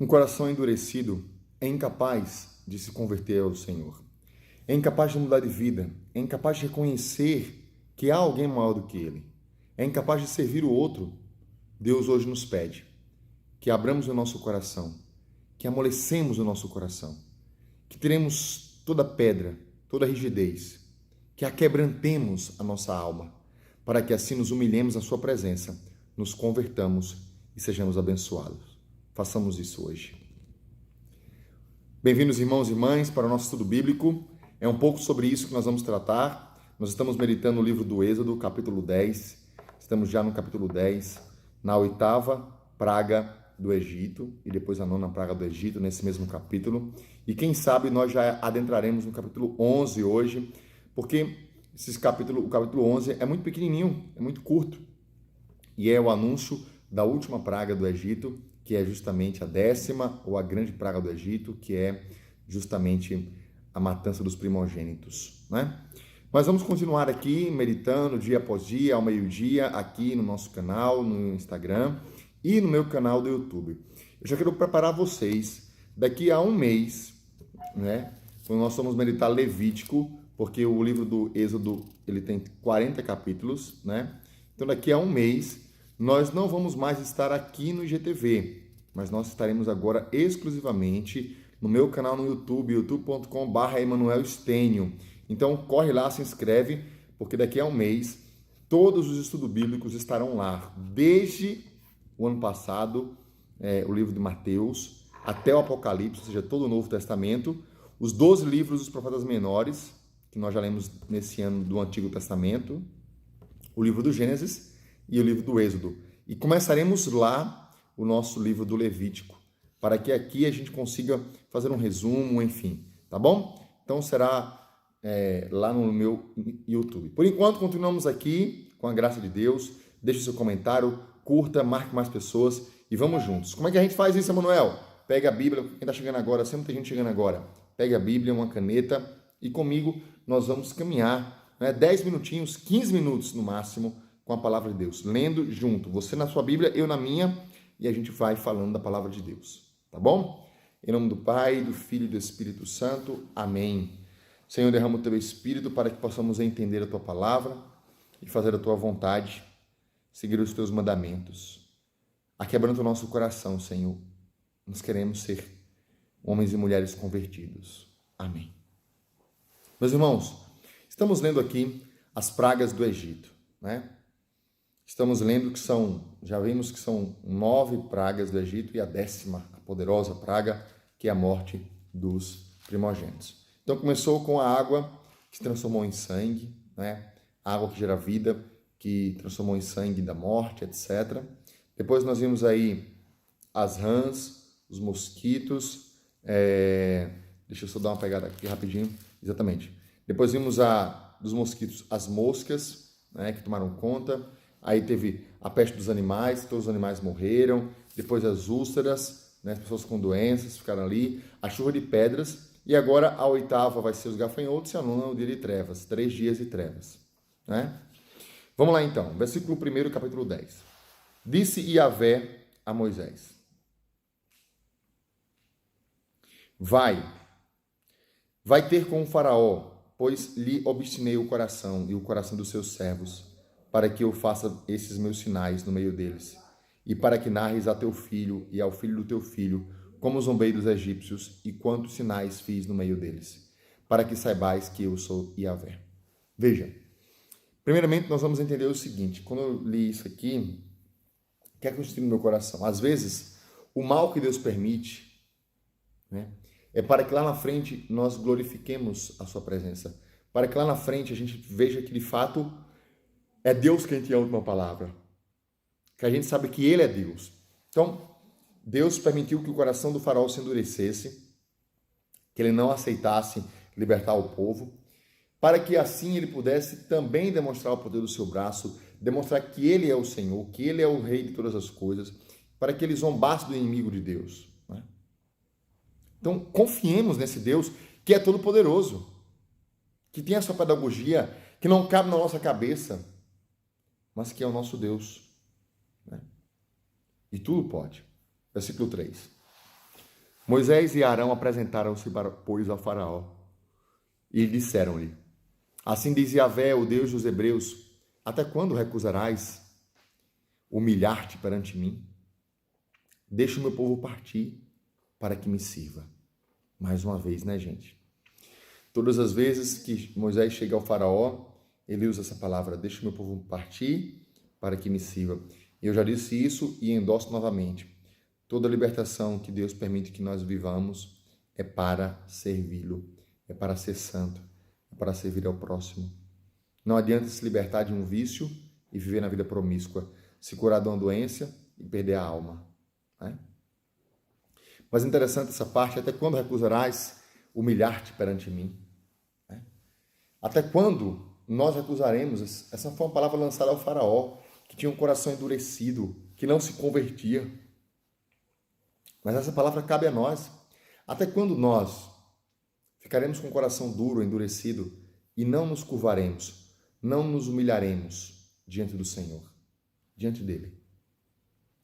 Um coração endurecido é incapaz de se converter ao Senhor. É incapaz de mudar de vida. É incapaz de reconhecer que há alguém maior do que ele. É incapaz de servir o outro. Deus hoje nos pede que abramos o nosso coração, que amolecemos o nosso coração, que tiremos toda pedra, toda rigidez, que aquebrantemos a nossa alma, para que assim nos humilhemos na sua presença, nos convertamos e sejamos abençoados. Façamos isso hoje. Bem-vindos, irmãos e irmãs, para o nosso estudo bíblico. É um pouco sobre isso que nós vamos tratar. Nós estamos meditando no livro do Êxodo, capítulo 10. Estamos já no capítulo 10, na 8ª praga do Egito, e depois a 9ª praga do Egito, nesse mesmo capítulo. E quem sabe nós já adentraremos no capítulo 11 hoje, porque o capítulo 11 é muito pequenininho, é muito curto. E é o anúncio da última praga do Egito, que é justamente a 10ª, ou a grande praga do Egito, que é justamente a matança dos primogênitos, né? Mas vamos continuar aqui, meditando dia após dia, ao meio-dia, aqui no nosso canal, no Instagram e no meu canal do YouTube. Eu já quero preparar vocês, daqui a um mês, né? Quando nós vamos meditar Levítico, porque o livro do Êxodo, ele tem 40 capítulos, né? Então daqui a um mês, nós não vamos mais estar aqui no IGTV, mas nós estaremos agora exclusivamente no meu canal no YouTube, youtube.com/emanuelestênio. Então corre lá, se inscreve, porque daqui a um mês todos os estudos bíblicos estarão lá, desde o ano passado, o livro de Mateus, até o Apocalipse, ou seja, todo o Novo Testamento, os 12 livros dos profetas menores, que nós já lemos nesse ano do Antigo Testamento, o livro do Gênesis e o livro do Êxodo. E começaremos lá o nosso livro do Levítico, para que aqui a gente consiga fazer um resumo, enfim, tá bom? Então será lá no meu YouTube. Por enquanto, continuamos aqui, com a graça de Deus. Deixe seu comentário, curta, marque mais pessoas e vamos juntos. Como é que a gente faz isso, Emanuel? Pega a Bíblia, quem está chegando agora, sempre tem gente chegando agora. Pega a Bíblia, uma caneta e comigo nós vamos caminhar 10 minutinhos, 15 minutos no máximo, com a palavra de Deus, lendo junto, você na sua Bíblia, eu na minha, e a gente vai falando da palavra de Deus, tá bom? Em nome do Pai, do Filho e do Espírito Santo, amém. Senhor, derrama o teu Espírito para que possamos entender a tua palavra e fazer a tua vontade, seguir os teus mandamentos. Aquebrando o nosso coração, Senhor, nós queremos ser homens e mulheres convertidos. Amém. Meus irmãos, estamos lendo aqui as pragas do Egito, né? Estamos lendo já vimos que são 9 pragas do Egito e a 10ª, a poderosa praga, que é a morte dos primogênitos. Então começou com a água que se transformou em sangue, né? A água que gera vida, que transformou em sangue da morte, etc. Depois nós vimos aí as rãs, os mosquitos, deixa eu só dar uma pegada aqui rapidinho, exatamente. Depois vimos dos mosquitos as moscas, né, que tomaram conta. Aí teve a peste dos animais, todos os animais morreram. Depois as úlceras, né, as pessoas com doenças ficaram ali. A chuva de pedras. E agora a 8ª vai ser os gafanhotos e a 9ª o dia de trevas. 3 dias de trevas, né? Vamos lá então. Versículo 1, capítulo 10. Disse Yahvé a Moisés: Vai ter com o faraó, pois lhe obstinei o coração e o coração dos seus servos, para que eu faça esses meus sinais no meio deles, e para que narres a teu filho e ao filho do teu filho, como zombei dos egípcios e quantos sinais fiz no meio deles, para que saibais que eu sou Yahvé. Veja, primeiramente nós vamos entender o seguinte: quando eu li isso aqui, o que é que eu senti no meu coração? Às vezes, o mal que Deus permite, né, é para que lá na frente nós glorifiquemos a sua presença, para que lá na frente a gente veja que de fato é Deus quem tem a última palavra, que a gente sabe que Ele é Deus. Então, Deus permitiu que o coração do faraó se endurecesse, que ele não aceitasse libertar o povo, para que assim ele pudesse também demonstrar o poder do seu braço, demonstrar que ele é o Senhor, que ele é o Rei de todas as coisas, para que ele zombasse do inimigo de Deus, né? Então, confiemos nesse Deus que é todo-poderoso, que tem a sua pedagogia, que não cabe na nossa cabeça, mas que é o nosso Deus, né? E tudo pode. Versículo 3. Moisés e Arão apresentaram-se, pois, ao faraó e disseram-lhe: Assim diz Yahvé, o Deus dos hebreus, até quando recusarás humilhar-te perante mim? Deixa o meu povo partir para que me sirva. Mais uma vez, né, gente? Todas as vezes que Moisés chega ao faraó, ele usa essa palavra, deixa o meu povo partir para que me sirva. Eu já disse isso e endosso novamente. Toda libertação que Deus permite que nós vivamos é para servi-lo, é para ser santo, é para servir ao próximo. Não adianta se libertar de um vício e viver na vida promíscua, se curar de uma doença e perder a alma. Né? Mas interessante essa parte, até quando recusarás humilhar-te perante mim? Né? Até quando nós recusaremos? Essa foi uma palavra lançada ao faraó, que tinha um coração endurecido, que não se convertia. Mas essa palavra cabe a nós. Até quando nós ficaremos com o coração duro, endurecido, e não nos curvaremos, não nos humilharemos diante do Senhor, diante dele?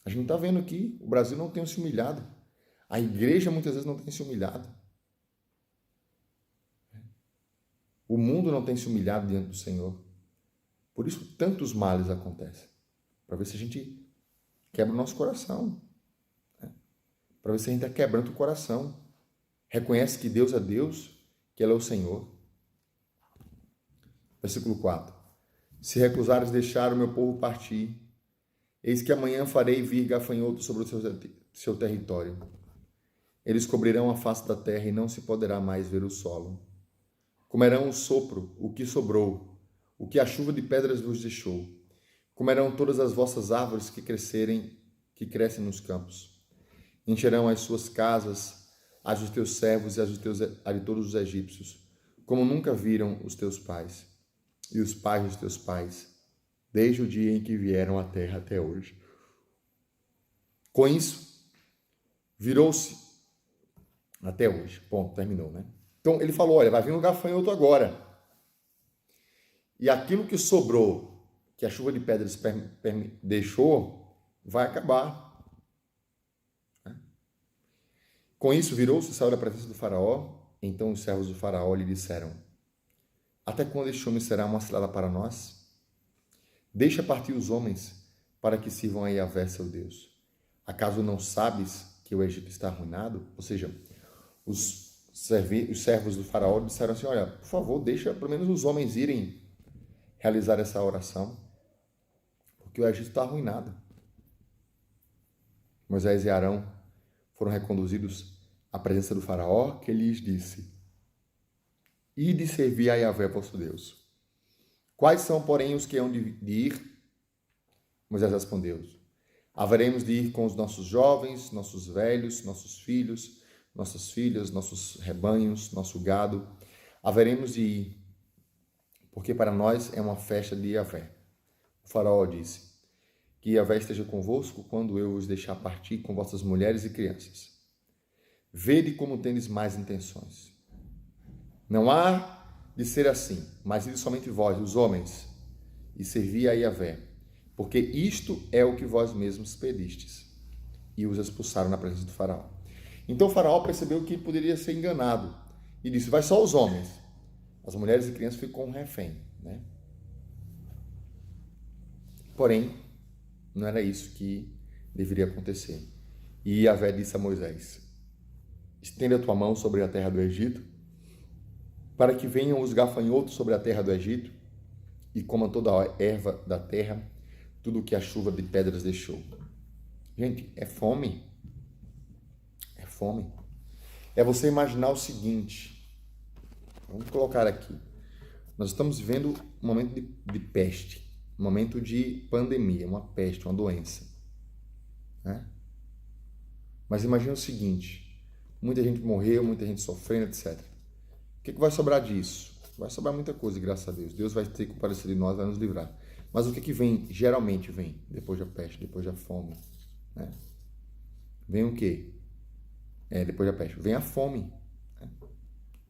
A gente está vendo aqui, o Brasil não tem se humilhado. A igreja muitas vezes não tem se humilhado. O mundo não tem se humilhado diante do Senhor. Por isso tantos males acontecem. Para ver se a gente quebra o nosso coração. Para ver se a gente quebranta o coração. Reconhece que Deus é Deus, que Ele é o Senhor. Versículo 4. Se recusares deixar o meu povo partir, eis que amanhã farei vir gafanhoto sobre o seu território. Eles cobrirão a face da terra e não se poderá mais ver o solo. Comerão o sopro, o que sobrou, o que a chuva de pedras vos deixou. Comerão todas as vossas árvores que crescem nos campos. Encherão as suas casas, as dos teus servos e as de todos os egípcios, como nunca viram os teus pais e os pais dos teus pais, desde o dia em que vieram à terra até hoje. Com isso, virou-se até hoje. Ponto, terminou, né? Então, ele falou, olha, vai vir um gafanhoto agora. E aquilo que sobrou, que a chuva de pedras deixou, vai acabar. Com isso, virou-se e saiu da presença do faraó. Então os servos do faraó lhe disseram: Até quando este homem será uma cilada para nós? Deixa partir os homens para que sirvam a Yahvé, seu Deus. Acaso não sabes que o Egito está arruinado? Ou seja, os servos do faraó disseram assim: olha, por favor, deixa pelo menos os homens irem realizar essa oração, porque o Egito está arruinado. Moisés e Arão foram reconduzidos à presença do faraó, que lhes disse: Ide servir a Yahvé, vosso Deus. Quais são, porém, os que hão de ir? Moisés respondeu: Haveremos de ir com os nossos jovens, nossos velhos, nossos filhos, nossas filhas, nossos rebanhos, nosso gado. Haveremos de ir, porque para nós é uma festa de Yahvé. O faraó disse: Que Yahvé esteja convosco quando eu os deixar partir com vossas mulheres e crianças. Vede como tendes mais intenções. Não há de ser assim, mas ide somente vós, os homens, e servi a Yahvé, porque isto é o que vós mesmos pedistes. E os expulsaram na presença do faraó. Então o faraó percebeu que poderia ser enganado e disse: vai só os homens. As mulheres e crianças ficam com refém, né? Porém, não era isso que deveria acontecer. E Yahvé disse a Moisés: Estenda a tua mão sobre a terra do Egito, para que venham os gafanhotos sobre a terra do Egito e comam toda a erva da terra, tudo o que a chuva de pedras deixou. Gente, é fome. É fome. É você imaginar o seguinte. Vamos colocar aqui. Nós estamos vivendo um momento de peste, um momento de pandemia, uma peste, uma doença. Né? Mas imagina o seguinte. Muita gente morreu, muita gente sofrendo, etc. O que vai sobrar disso? Vai sobrar muita coisa, graças a Deus. Deus vai ter que comparecer de nós, vai nos livrar. Mas o que vem, geralmente vem, depois da peste, depois da fome? Né? Vem o quê? Depois da peste. Vem a fome. Né?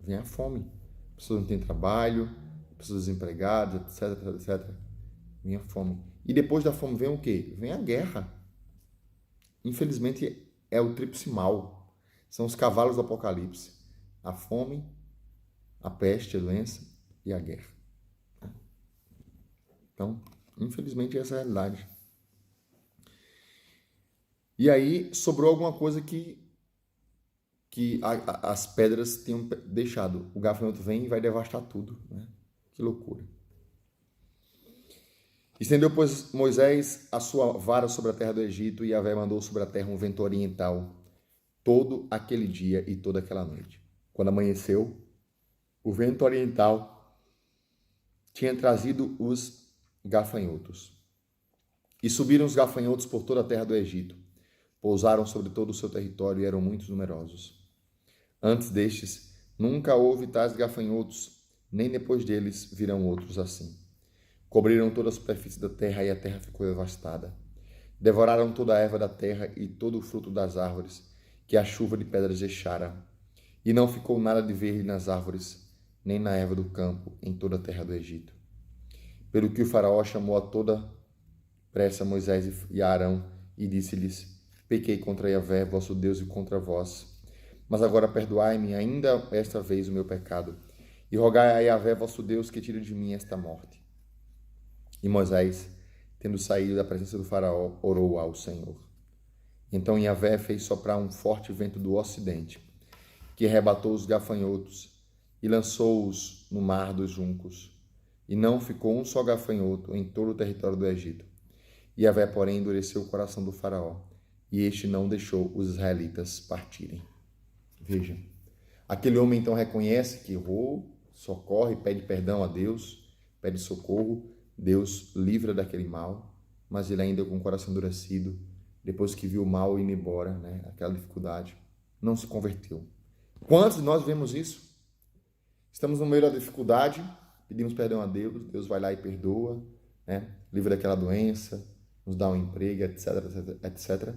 Vem a fome. Pessoas não têm trabalho, pessoas desempregadas, etc, etc. Vem a fome. E depois da fome vem o quê? Vem a guerra. Infelizmente, é o tríplice mal. São os cavalos do Apocalipse. A fome, a peste, a doença e a guerra. Então, infelizmente, essa é a realidade. E aí, sobrou alguma coisa que as pedras tinham deixado. O gafanhoto vem e vai devastar tudo. Né? Que loucura. Estendeu, pois, Moisés a sua vara sobre a terra do Egito, e Yahvé mandou sobre a terra um vento oriental todo aquele dia e toda aquela noite. Quando amanheceu, o vento oriental tinha trazido os gafanhotos. E subiram os gafanhotos por toda a terra do Egito. Pousaram sobre todo o seu território e eram muito numerosos. Antes destes, nunca houve tais gafanhotos, nem depois deles virão outros assim. Cobriram toda a superfície da terra e a terra ficou devastada. Devoraram toda a erva da terra e todo o fruto das árvores, que a chuva de pedras deixara. E não ficou nada de verde nas árvores, nem na erva do campo, em toda a terra do Egito. Pelo que o faraó chamou a toda pressa Moisés e Arão e disse-lhes: Pequei contra Yahvé, vosso Deus, e contra vós. Mas agora perdoai-me ainda esta vez o meu pecado, e rogai a Yahvé, vosso Deus, que tire de mim esta morte. E Moisés, tendo saído da presença do faraó, orou ao Senhor. Então Yahvé fez soprar um forte vento do ocidente, que arrebatou os gafanhotos e lançou-os no mar dos juncos. E não ficou um só gafanhoto em todo o território do Egito. Yahvé, porém, endureceu o coração do faraó, e este não deixou os israelitas partirem. Veja, aquele homem então reconhece que errou, socorre, pede perdão a Deus, pede socorro, Deus livra daquele mal, mas ele ainda com o coração endurecido, depois que viu o mal indo embora, né, aquela dificuldade, não se converteu. Quantos de nós vemos isso? Estamos no meio da dificuldade, pedimos perdão a Deus, Deus vai lá e perdoa, né, livra daquela doença, nos dá um emprego, etc, etc.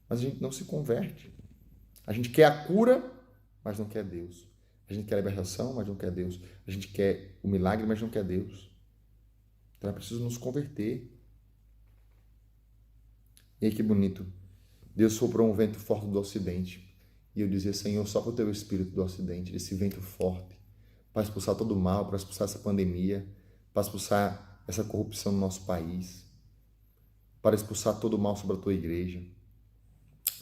Mas a gente não se converte. A gente quer a cura, mas não quer Deus. A gente quer a libertação, mas não quer Deus. A gente quer o milagre, mas não quer Deus. Então é preciso nos converter. E aí que bonito. Deus soprou um vento forte do ocidente. E eu dizia: Senhor, sopra o teu espírito do ocidente, desse vento forte, para expulsar todo o mal, para expulsar essa pandemia, para expulsar essa corrupção no nosso país, para expulsar todo o mal sobre a tua igreja,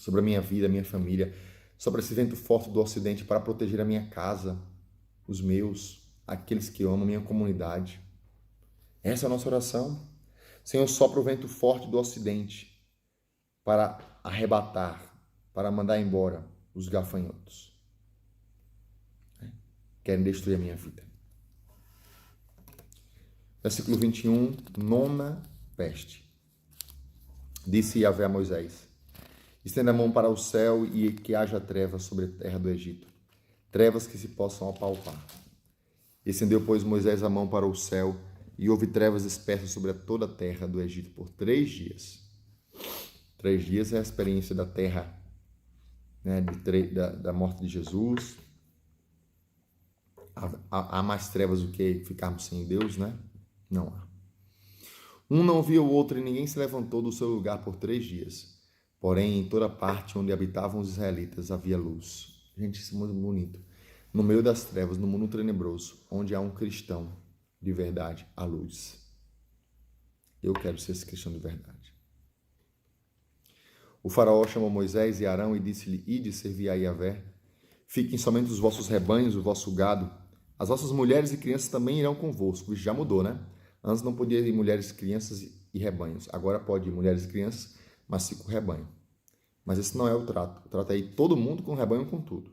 sobre a minha vida, a minha família, sobre esse vento forte do ocidente, para proteger a minha casa, os meus, aqueles que eu amo, a minha comunidade. Essa é a nossa oração. Senhor, sopra o vento forte do ocidente para arrebatar, para mandar embora os gafanhotos. Querem destruir a minha vida. Versículo 21, nona peste. Disse Yahvé a Moisés: Estenda a mão para o céu e que haja trevas sobre a terra do Egito, trevas que se possam apalpar. Estendeu, pois, Moisés a mão para o céu, e houve trevas espessas sobre toda a terra do Egito por 3 dias. 3 dias é a experiência da terra, né, da morte de Jesus. Há mais trevas do que ficarmos sem Deus, né? Não há. Um não via o outro e ninguém se levantou do seu lugar por 3 dias. Porém, em toda parte onde habitavam os israelitas havia luz. Gente, isso é muito bonito. No meio das trevas, no mundo tenebroso, onde há um cristão de verdade, há luz. Eu quero ser esse cristão de verdade. O faraó chamou Moisés e Arão e disse-lhe: Ide servir a Yahvé. Fiquem somente os vossos rebanhos, o vosso gado. As vossas mulheres e crianças também irão convosco. Isso já mudou, né? Antes não podia ir mulheres, crianças e rebanhos. Agora pode ir mulheres e crianças, mas fica o rebanho. Mas esse não é o trato. O trato é ir todo mundo com o rebanho, com tudo.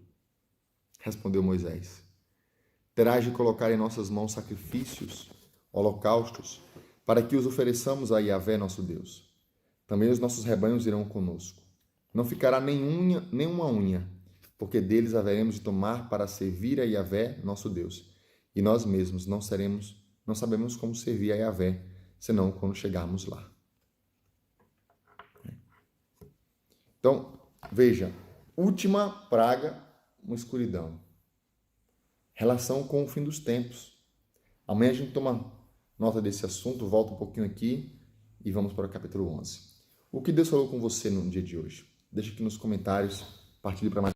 Respondeu Moisés: Terás de colocar em nossas mãos sacrifícios, holocaustos, para que os ofereçamos a Yahvé, nosso Deus. Também os nossos rebanhos irão conosco. Não ficará nenhuma unha, porque deles haveremos de tomar para servir a Yahvé, nosso Deus. E nós mesmos não sabemos como servir a Yahvé, senão quando chegarmos lá. Então, veja, última praga, uma escuridão. Relação com o fim dos tempos. Amanhã a gente toma nota desse assunto, volta um pouquinho aqui e vamos para o capítulo 11. O que Deus falou com você no dia de hoje? Deixa aqui nos comentários, partilhe para mais.